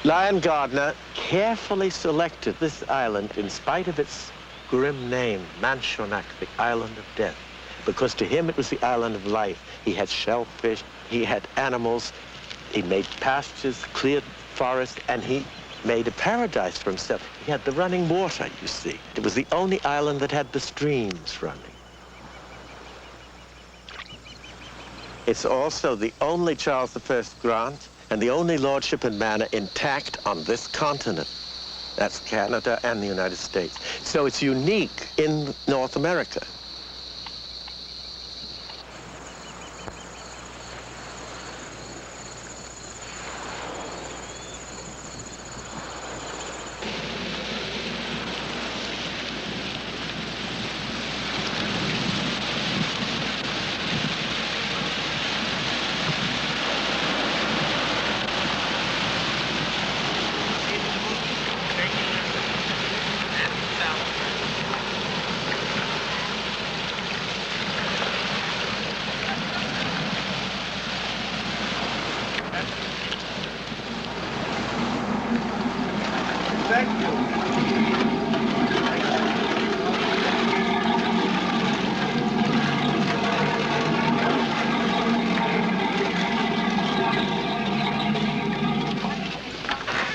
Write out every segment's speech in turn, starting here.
Lion Gardiner carefully selected this island in spite of its grim name, Manchonak, the island of death, because to him it was the island of life. He had shellfish, he had animals, he made pastures, cleared forests, and he made a paradise for himself. He had the running water, you see. It was the only island that had the streams running. It's also the only Charles I grant and the only lordship and manor intact on this continent. That's Canada and the United States. So it's unique in North America.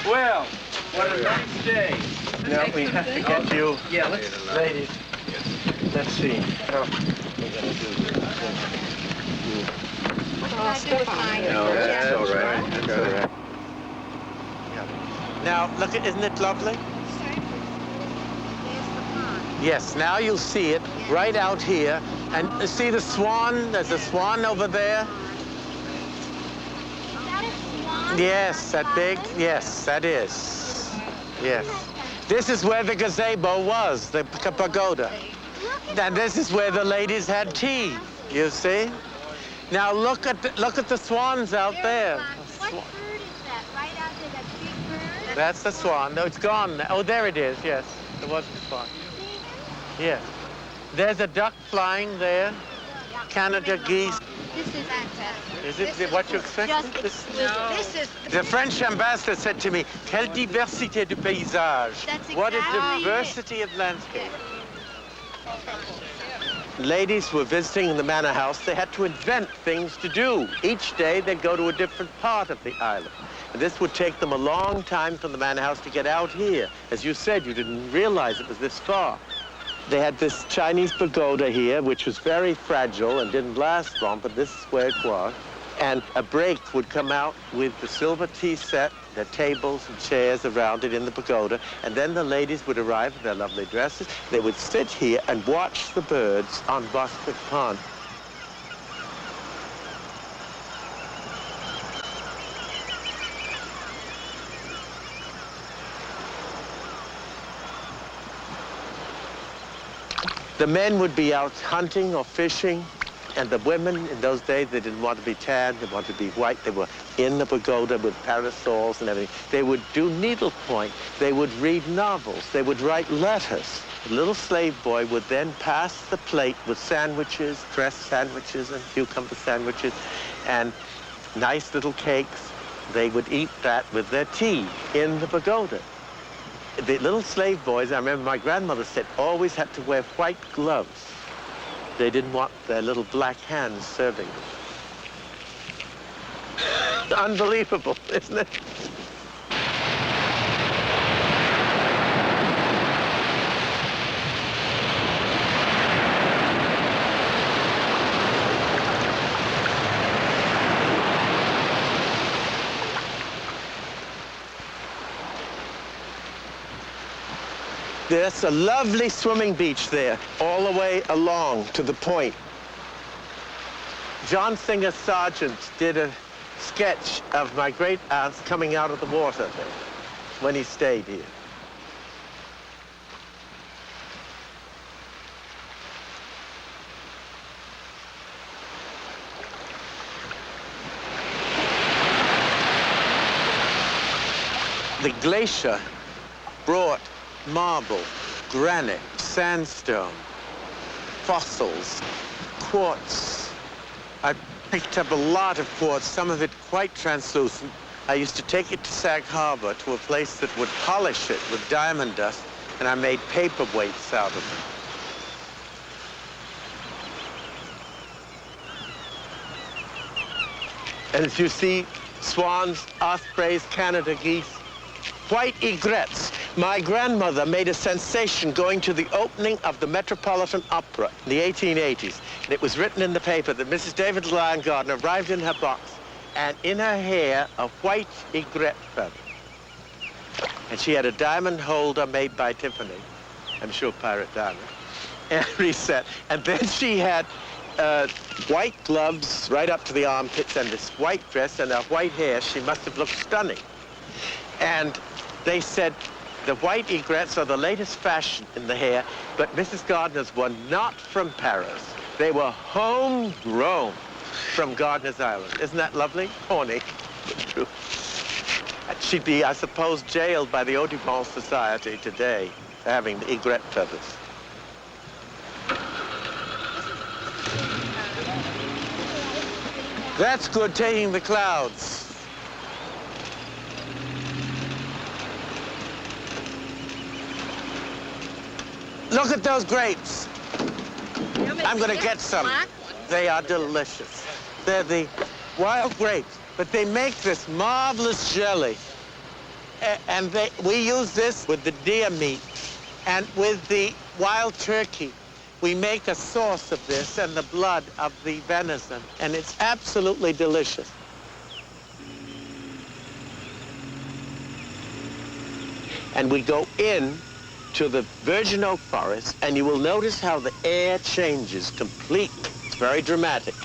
Well, what a nice day. Now we have to get you, Yeah, let's... ladies. Let's see how we're going to do this. No, that's all right. That's all right. Yeah. Now, look, isn't it lovely? Yes, now you'll see it right out here. And see the swan? There's a swan over there. Yes, that big? Yes, that is. Yes. This is where the gazebo was, the pagoda. And this is where the ladies had tea, you see? Now look at the swans out there. What bird is that? Right out there, that big bird? That's the swan. No, it's gone now. Oh, there it is, yes. There was the swan. Yes. There's a duck flying there. Canada geese. This is fantastic. Is it what you expected? This is... The French ambassador said to me, quelle diversité de paysage. That's What a exactly diversity of landscape. Ladies were visiting the manor house. They had to invent things to do. Each day they'd go to a different part of the island. And this would take them a long time from the manor house to get out here. As you said, you didn't realize it was this far. They had this Chinese pagoda here, which was very fragile and didn't last long, but this is where it was. And a break would come out with the silver tea set, the tables and chairs around it in the pagoda, and then the ladies would arrive in their lovely dresses. They would sit here and watch the birds on Boswick Pond. The men would be out hunting or fishing, and the women in those days, they didn't want to be tan, they wanted to be white. They were in the pagoda with parasols and everything. They would do needlepoint. They would read novels. They would write letters. The little slave boy would then pass the plate with sandwiches, dressed sandwiches and cucumber sandwiches, and nice little cakes. They would eat that with their tea in the pagoda. The little slave boys, I remember my grandmother said, always had to wear white gloves. They didn't want their little black hands serving them. Unbelievable, isn't it? There's a lovely swimming beach there, all the way along to the point. John Singer Sargent did a sketch of my great aunts coming out of the water there when he stayed here. The glacier brought marble, granite, sandstone, fossils, quartz. I picked up a lot of quartz, some of it quite translucent, I used to take it to Sag Harbor to a place that would polish it with diamond dust, and I made paperweights out of them. And as you see, swans, ospreys, Canada geese, white egrets. My grandmother made a sensation going to the opening of the Metropolitan Opera in the 1880s. And it was written in the paper that Mrs. David Lyon Gardiner arrived in her box, and in her hair, a white egret feather. And she had a diamond holder made by Tiffany. I'm sure Pirate Diamond. And reset. And then she had white gloves right up to the armpits and this white dress and her white hair. She must have looked stunning. And they said the white egrets are the latest fashion in the hair, but Mrs. Gardiner's were not from Paris. They were homegrown from Gardiner's Island. Isn't that lovely? Horny, but true. She'd be, I suppose, jailed by the Audubon Society today for having the egret feathers. That's good, taking the clouds. Look at those grapes. I'm going to get some. They are delicious. They're the wild grapes, but they make this marvelous jelly. And we use this with the deer meat and with the wild turkey. We make a sauce of this and the blood of the venison, and it's absolutely delicious. And we go in to the virgin oak forest, and you will notice how the air changes completely. It's very dramatic.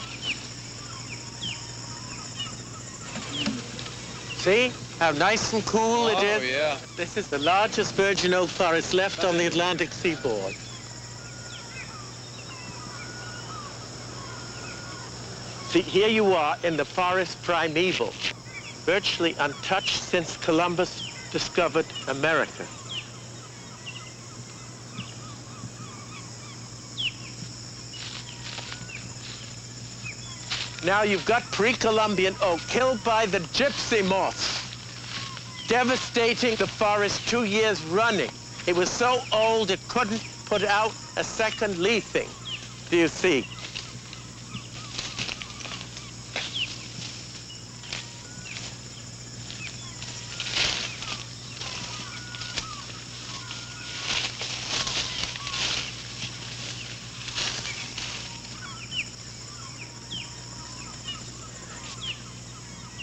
See how nice and cool it is? Oh, yeah. This is the largest virgin oak forest left on the Atlantic seaboard. See, here you are in the forest primeval, virtually untouched since Columbus discovered America. Now you've got pre-Columbian oak killed by the gypsy moth, devastating the forest 2 years running. It was so old it couldn't put out a second leafing. Do you see?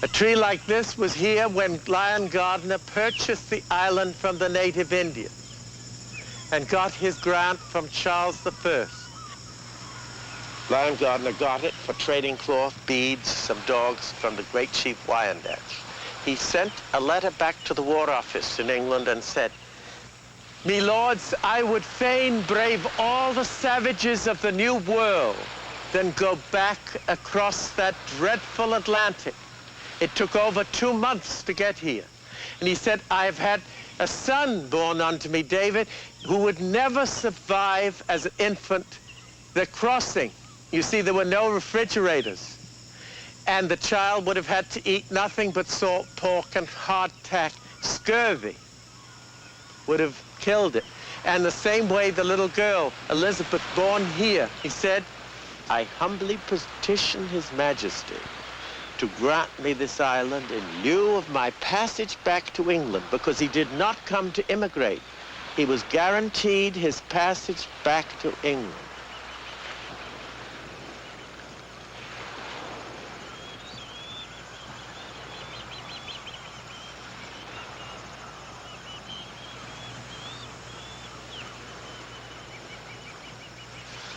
A tree like this was here when Lyon Gardiner purchased the island from the native Indians and got his grant from Charles I. Lyon Gardiner got it for trading cloth, beads, some dogs from the great chief Wyandotte. He sent a letter back to the War Office in England and said, "Me lords, I would fain brave all the savages of the New World, then go back across that dreadful Atlantic. It took over 2 months to get here." And he said, "I've had a son born unto me, David, who would never survive as an infant the crossing." You see, there were no refrigerators. And the child would have had to eat nothing but salt pork and hardtack. Scurvy would have killed it. And the same way the little girl, Elizabeth, born here, he said, "I humbly petition His Majesty to grant me this island in lieu of my passage back to England," because he did not come to immigrate. He was guaranteed his passage back to England.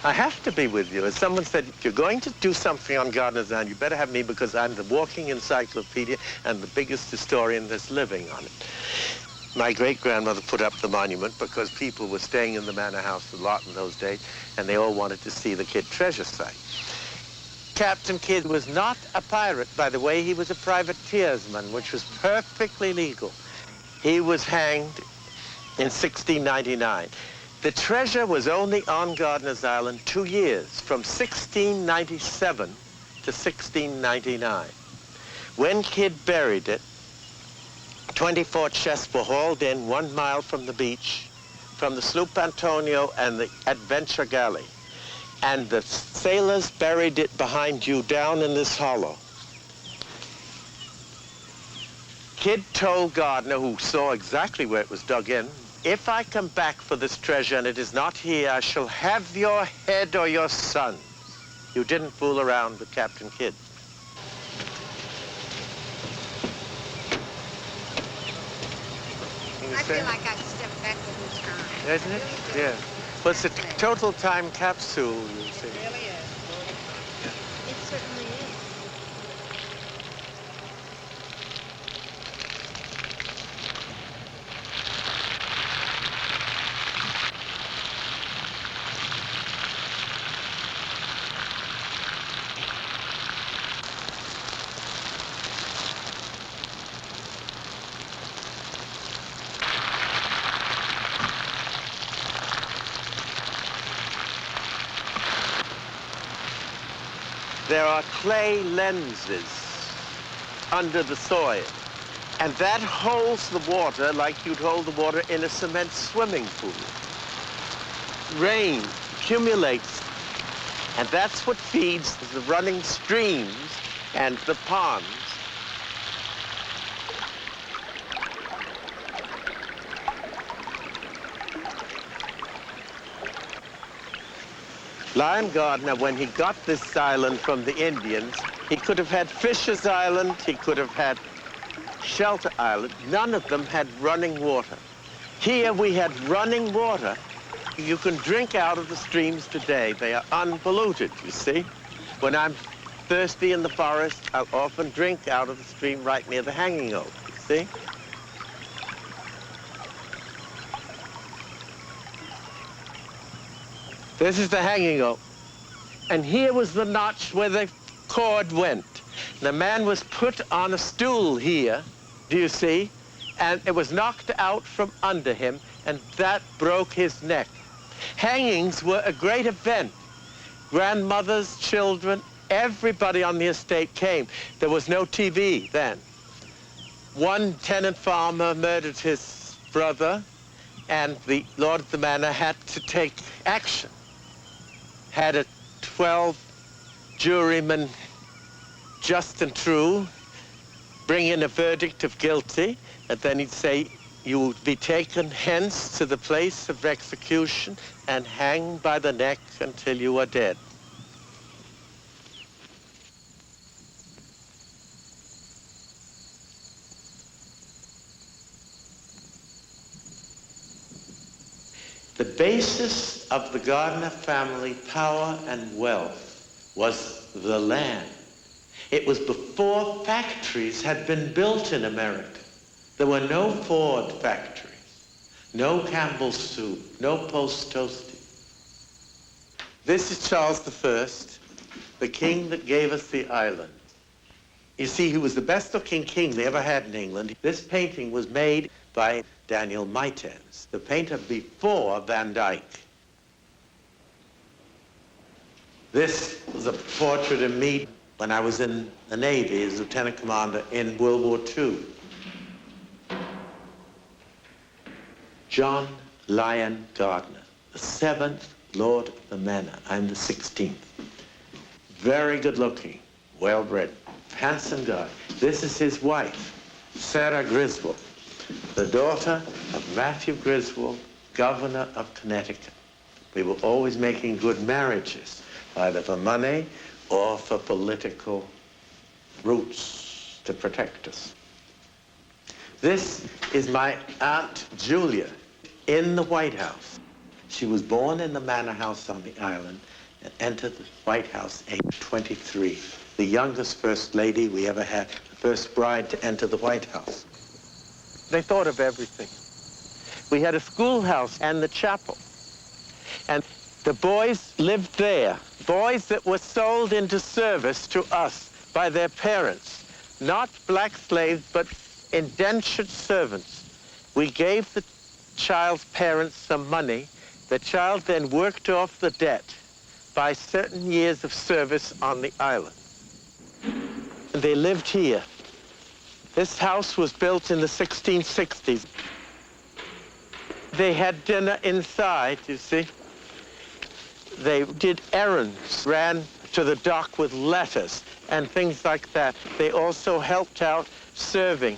I have to be with you. As someone said, if you're going to do something on Gardiner's Island, you better have me because I'm the walking encyclopedia and the biggest historian that's living on it. My great-grandmother put up the monument because people were staying in the manor house a lot in those days, and they all wanted to see the Kidd treasure site. Captain Kidd was not a pirate, by the way. He was a privateersman, which was perfectly legal. He was hanged in 1699. The treasure was only on Gardiner's Island 2 years, from 1697 to 1699. When Kidd buried it, 24 chests were hauled in 1 mile from the beach, from the sloop Antonio and the Adventure Galley. And the sailors buried it behind you down in this hollow. Kidd told Gardiner, who saw exactly where it was dug in, if I come back for this treasure and it is not here, I shall have your head or your son's. You didn't fool around with Captain Kidd. I feel like I'd step back in time. Isn't it? Yeah. Well, it's a total time capsule, you see. It really is. It certainly is. There are clay lenses under the soil, and that holds the water like you'd hold the water in a cement swimming pool. Rain accumulates, and that's what feeds the running streams and the ponds. Lion Gardiner, when he got this island from the Indians, he could have had Fisher's Island, he could have had Shelter Island. None of them had running water. Here we had running water. You can drink out of the streams today. They are unpolluted, you see. When I'm thirsty in the forest, I'll often drink out of the stream right near the hanging oak, you see. This is the hanging oak. And here was the notch where the cord went. The man was put on a stool here, do you see? And it was knocked out from under him, and that broke his neck. Hangings were a great event. Grandmothers, children, everybody on the estate came. There was no TV then. One tenant farmer murdered his brother, and the lord of the manor had to take action. Had a 12 jurymen, just and true, bring in a verdict of guilty, and then he'd say, you will be taken hence to the place of execution and hang by the neck until you are dead. The basis of the Gardiner family power and wealth was the land. It was before factories had been built in America. There were no Ford factories, no Campbell's soup, no Post Toasty. This is Charles I, the king that gave us the island. You see, he was the best-looking king they ever had in England. This painting was made by Daniel Maitens, the painter before Van Dyck. This was a portrait of me when I was in the Navy as lieutenant commander in World War II. John Lyon Gardiner, the 7th Lord of the Manor. I'm the 16th. Very good looking, well-bred, handsome guy. This is his wife, Sarah Griswold, the daughter of Matthew Griswold, governor of Connecticut. We were always making good marriages, either for money or for political roots to protect us. This is my Aunt Julia in the White House. She was born in the manor house on the island and entered the White House age 23. The youngest first lady we ever had, the first bride to enter the White House. They thought of everything. We had a schoolhouse and the chapel. And the boys lived there. Boys that were sold into service to us by their parents. Not black slaves, but indentured servants. We gave the child's parents some money. The child then worked off the debt by certain years of service on the island. And they lived here. This house was built in the 1660s. They had dinner inside, you see. They did errands, ran to the dock with letters and things like that. They also helped out serving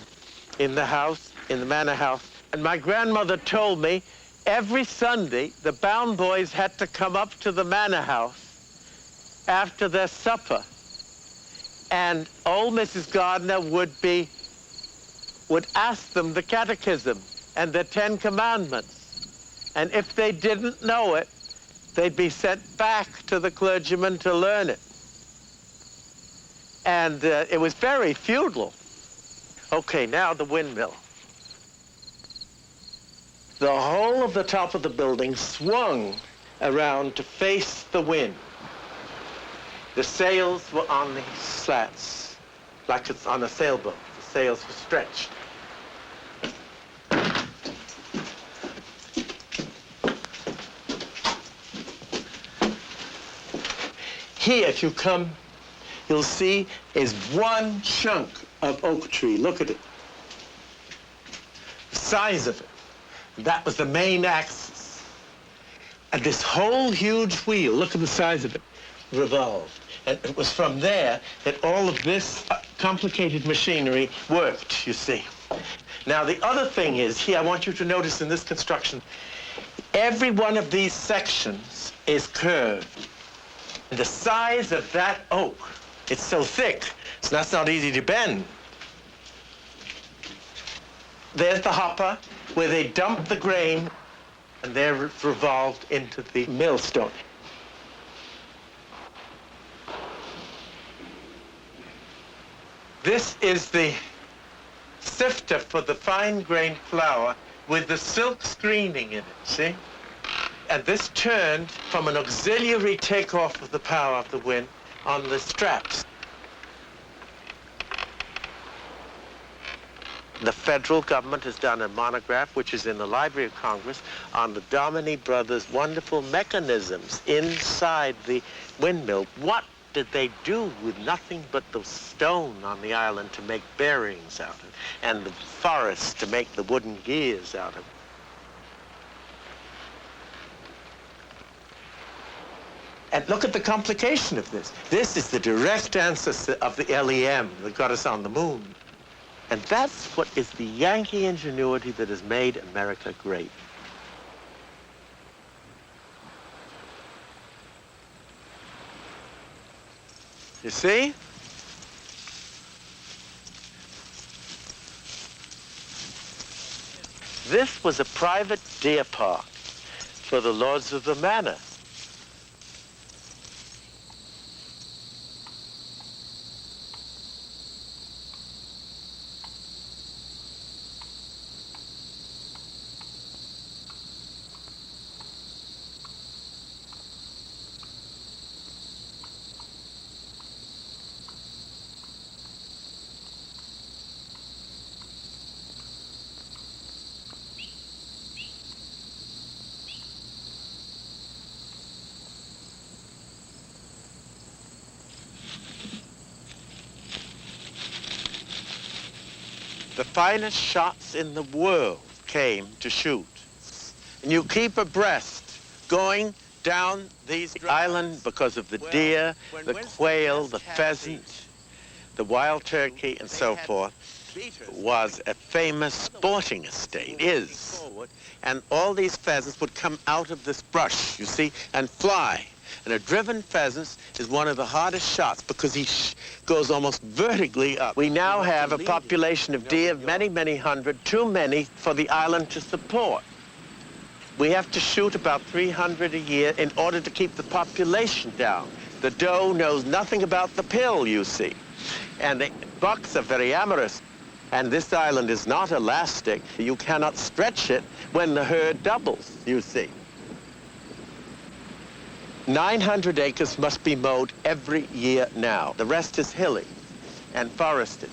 in the house, in the manor house. And my grandmother told me every Sunday the Bound boys had to come up to the manor house after their supper. And old Mrs. Gardiner would ask them the catechism and the 10 Commandments. And if they didn't know it, they'd be sent back to the clergyman to learn it. And it was very feudal. Okay, now the windmill. The whole of the top of the building swung around to face the wind. The sails were on the slats, like it's on a sailboat. The sails were stretched. Here, if you come, you'll see is one chunk of oak tree. Look at it. The size of it. That was the main axis. And this whole huge wheel, look at the size of it, revolved. And it was from there that all of this complicated machinery worked, you see. Now, the other thing is, here, I want you to notice in this construction, every one of these sections is curved. The size of that oak, it's so thick, so that's not easy to bend. There's the hopper, where they dump the grain, and they're revolved into the millstone. This is the sifter for the fine-grained flour with the silk screening in it, see? And this turned from an auxiliary takeoff of the power of the wind on the straps. The federal government has done a monograph, which is in the Library of Congress, on the Dominy brothers' wonderful mechanisms inside the windmill. What did they do with nothing but the stone on the island to make bearings out of, and the forest to make the wooden gears out of? And look at the complication of this. This is the direct ancestor of the LEM that got us on the moon. And that's what is the Yankee ingenuity that has made America great. You see? This was a private deer park for the lords of the manor. The finest shots in the world came to shoot. And you keep abreast, going down these islands because of the deer, the quail, the pheasant, the wild turkey, and so forth, was a famous sporting estate, is. And all these pheasants would come out of this brush, you see, and fly. And a driven pheasant is one of the hardest shots because he goes almost vertically up. We now have a population of deer, many, many hundred, too many for the island to support. We have to shoot about 300 a year in order to keep the population down. The doe knows nothing about the pill, you see. And the bucks are very amorous. And this island is not elastic. You cannot stretch it when the herd doubles, you see. 900 acres must be mowed every year now. The rest is hilly and forested.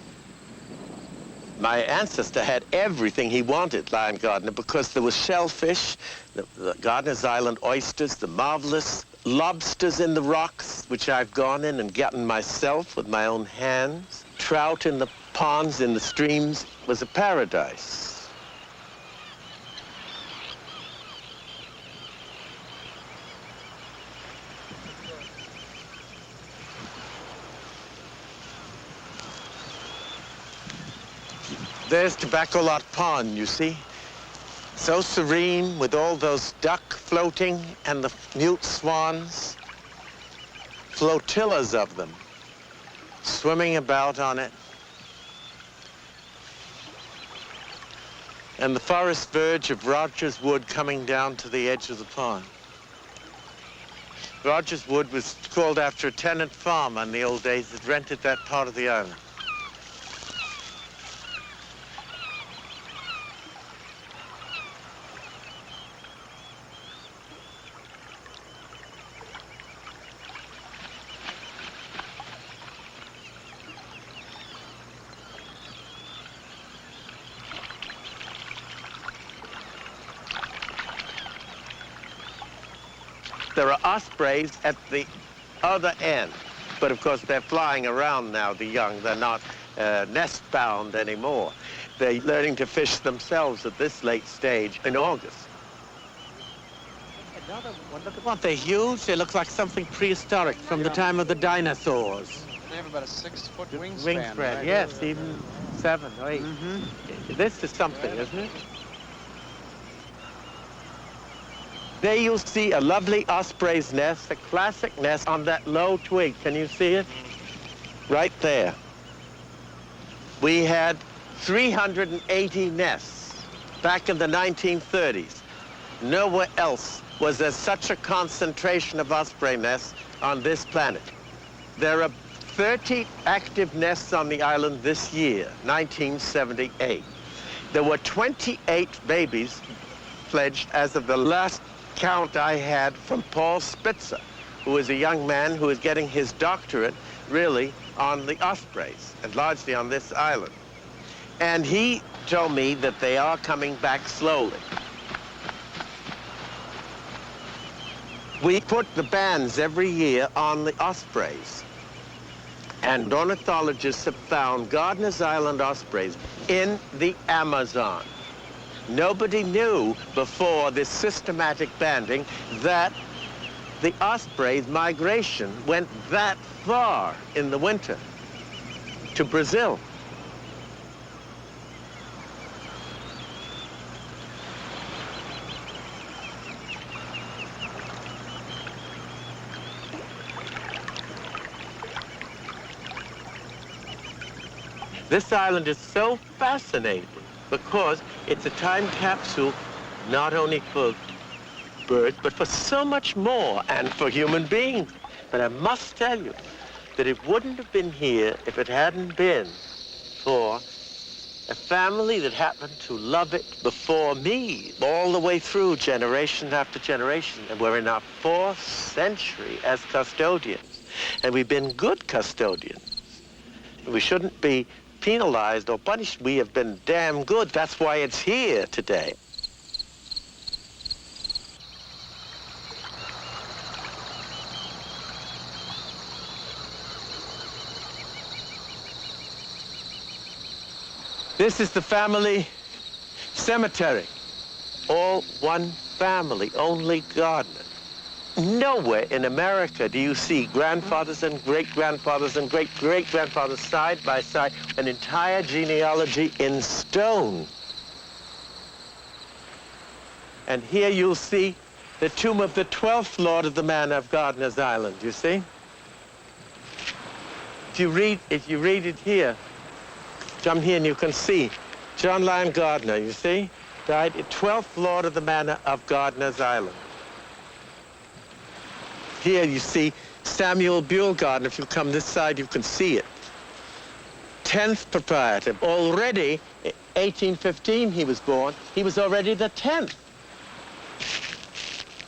My ancestor had everything he wanted, Lion Gardiner, because there was shellfish, the Gardiner's Island oysters, the marvelous lobsters in the rocks, which I've gone in and gotten myself with my own hands, trout in the ponds in the streams was a paradise. There's Tobacco Lot Pond, you see? So serene with all those duck floating and the mute swans. Flotillas of them swimming about on it. And the forest verge of Rogers Wood coming down to the edge of the pond. Rogers Wood was called after a tenant farm in the old days that rented that part of the island. There are ospreys at the other end, but of course they're flying around now, the young. They're not nest-bound anymore. They're learning to fish themselves at this late stage in August. Another one, look at what, they're huge. They look like something prehistoric from the time of the dinosaurs. They have about a 6-foot wingspan. Wingspan, right? Yes, even 7 or 8. Mm-hmm. This is something, isn't it? There you'll see a lovely osprey's nest, a classic nest on that low twig. Can you see it? Right there. We had 380 nests back in the 1930s. Nowhere else was there such a concentration of osprey nests on this planet. There are 30 active nests on the island this year, 1978. There were 28 babies fledged as of the last count I had from Paul Spitzer, who was a young man who was getting his doctorate really on the ospreys and largely on this island. And he told me that they are coming back slowly. We put the bands every year on the ospreys. And ornithologists have found Gardiner's Island ospreys in the Amazon. Nobody knew before this systematic banding that the osprey's migration went that far in the winter to Brazil. This island is so fascinating because it's a time capsule not only for birds, but for so much more, and for human beings. But I must tell you that it wouldn't have been here if it hadn't been for a family that happened to love it before me, all the way through generation after generation. And we're in our 4th century as custodians. And we've been good custodians. We shouldn't be penalized or punished. We have been damn good. That's why it's here today. This is the family cemetery. All one family, only Gardiner. Nowhere in America do you see grandfathers and great-grandfathers and great-great-grandfathers side by side, an entire genealogy in stone. And here you'll see the tomb of the 12th Lord of the Manor of Gardiner's Island, you see? If you read it here, come here and you can see John Lyon Gardiner, you see? Died 12th Lord of the Manor of Gardiner's Island. Here you see Samuel Buell Gardiner. If you come this side, you can see it. 10th proprietor. Already, 1815 he was born. He was already the 10th.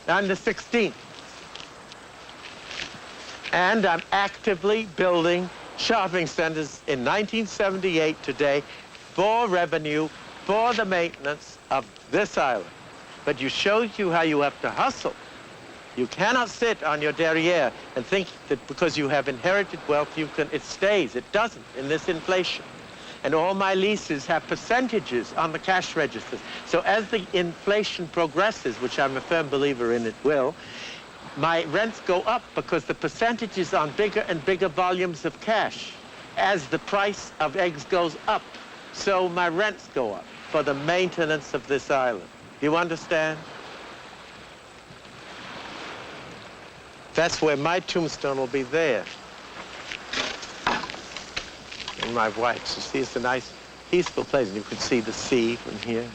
I'm the 16th. And I'm actively building shopping centers in 1978 today for revenue, for the maintenance of this island. But it shows you how you have to hustle. You cannot sit on your derriere and think that because you have inherited wealth, it stays. It doesn't in this inflation. And all my leases have percentages on the cash registers. So as the inflation progresses, which I'm a firm believer in it will, my rents go up because the percentages on bigger and bigger volumes of cash. As the price of eggs goes up, so my rents go up for the maintenance of this island. You understand? That's where my tombstone will be there. And my wife's. You see, it's a nice, peaceful place. You could see the sea from here.